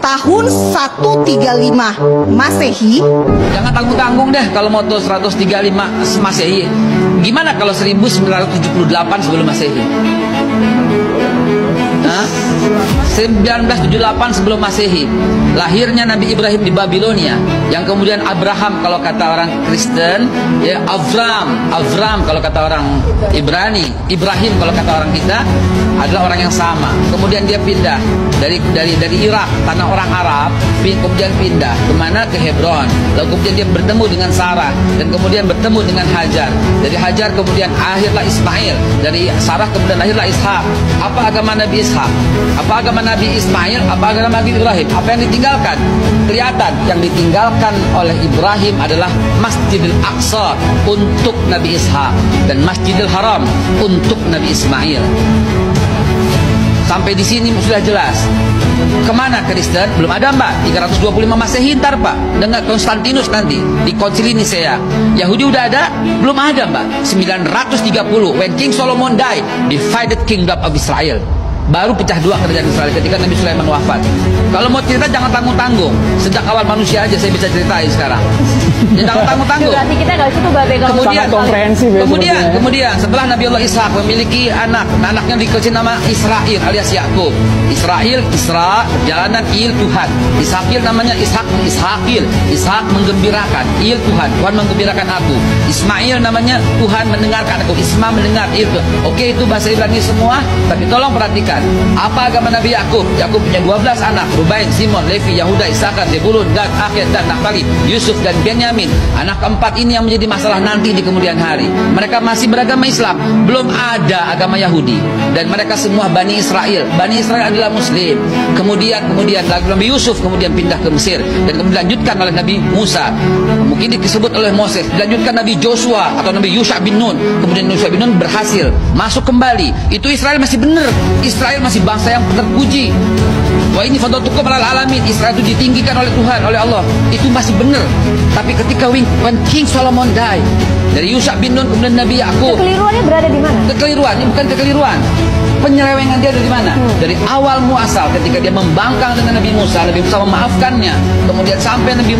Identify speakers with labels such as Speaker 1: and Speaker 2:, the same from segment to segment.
Speaker 1: tahun 135 Masehi.
Speaker 2: Jangan tanggung-tanggung deh kalau mau 135 Masehi. Gimana kalau 1978 sebelum Masehi? 1978 sebelum Masehi, lahirnya Nabi Ibrahim di Babilonia, yang kemudian Abraham kalau kata orang Kristen, ya Avram kalau kata orang Ibrani, Ibrahim kalau kata orang kita, adalah orang yang sama. Kemudian dia pindah dari Irak, tanah orang Arab, kemudian pindah kemana? Ke Hebron. Lalu kemudian dia bertemu dengan Sarah, dan kemudian bertemu dengan Hajar. Dari Hajar kemudian akhirlah Ismail, dari Sarah kemudian lahirlah Ishak. Apa agama Nabi Ishak? Apa agama Nabi Ismail? Apa agama Nabi Ibrahim? Apa yang ditinggalkan? Kelihatan yang ditinggalkan oleh Ibrahim adalah Masjidil Aqsa untuk Nabi Ishak, dan Masjidil Haram untuk Nabi Ismail. Sampai di sini sudah jelas. Kemana Kristen? Belum ada, Mbak. 325 Masehi ntar, Pak, dengan Konstantinus nanti di Konsili Nisea. Yahudi udah ada? Belum ada, Mbak. 930 when King Solomon died, divided kingdom of Israel. Baru pecah dua kerajaan Israel ketika Nabi Sulaiman wafat. Kalau mau cerita jangan tanggung-tanggung. Sejak awal manusia aja saya bisa ceritain sekarang. Ya, jangan tanggung-tanggung.
Speaker 3: Berarti kita nggak cukup Babe kalau
Speaker 2: Kemudian setelah Nabi Allah Ishak memiliki anak, anaknya dikasih nama Israel alias Yakub. Israel, Isra, perjalanan il Tuhan. Ishakil namanya Ishakil. Ishak menggembirakan, il Tuhan. Tuhan menggembirakan aku. Ismail namanya Tuhan mendengarkan aku. Isma mendengar itu. Oke, itu bahasa Ibrani semua, tapi tolong perhatikan. Apa agama Nabi Yakub? Yakub punya 12 anak, Rubain, Simon, Levi, Yahuda, Isakar, Zebulun, Gad, Akhir, dan Naftali, Yusuf, dan Benyamin. Anak keempat ini yang menjadi masalah nanti di kemudian hari. Mereka masih beragama Islam, belum ada agama Yahudi, dan mereka semua Bani Israel. Bani Israel adalah Muslim. Kemudian Nabi Yusuf kemudian pindah ke Mesir, dan kemudian dilanjutkan oleh Nabi Musa. Mungkin disebut oleh Moses, dilanjutkan Nabi Joshua atau Nabi Yusha bin Nun. Kemudian Yusha bin Nun berhasil masuk kembali. Itu Israel masih benar. Israel masih bangsa yang terpuji. Wah, ini fadlatukum alal alamin. Israel itu ditinggikan oleh Tuhan, oleh Allah. Itu masih benar. Tapi ketika when King Solomon died, dari Yusha bin Nun kemudian Nabi Yakub.
Speaker 3: Kekeliruannya berada di mana?
Speaker 2: Kekeliruan, ini bukan kekeliruan. Penyelewengan dia dari mana? Dari awal muasal ketika dia membangkang dengan Nabi Musa memaafkannya. Kemudian sampai Nabi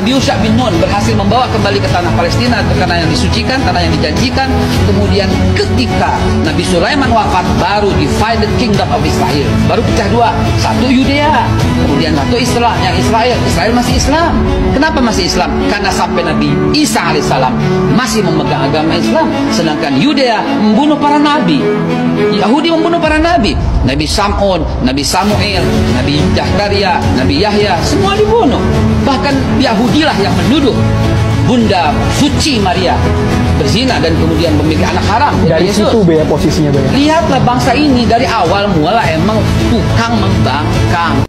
Speaker 2: Yusha bin Nun berhasil membawa kembali ke tanah Palestina, ke tanah yang disucikan, tanah yang dijanjikan. Kemudian ketika Nabi Sulaiman wafat, baru divided kingdom of Israel. Baru pecah dua, satu Yudea, kemudian satu yang Israel. Israel masih Islam. Kenapa masih Islam? Karena sampai Nabi Isa alaihissalam masih memegang agama Islam, sedangkan Yudea membunuh para nabi. Yahudi membunuh para nabi. Nabi Sam'un, Nabi Samuel, Nabi Zakaria, Nabi Yahya, semua dibunuh. Bahkan Yahudilah yang menuduh Bunda suci Maria berzina dan kemudian memiliki anak haram.
Speaker 4: Dari
Speaker 2: Yesus.
Speaker 4: situ Bea posisinya Bea.
Speaker 2: Lihatlah bangsa ini dari awal mula emang tukang membangkang.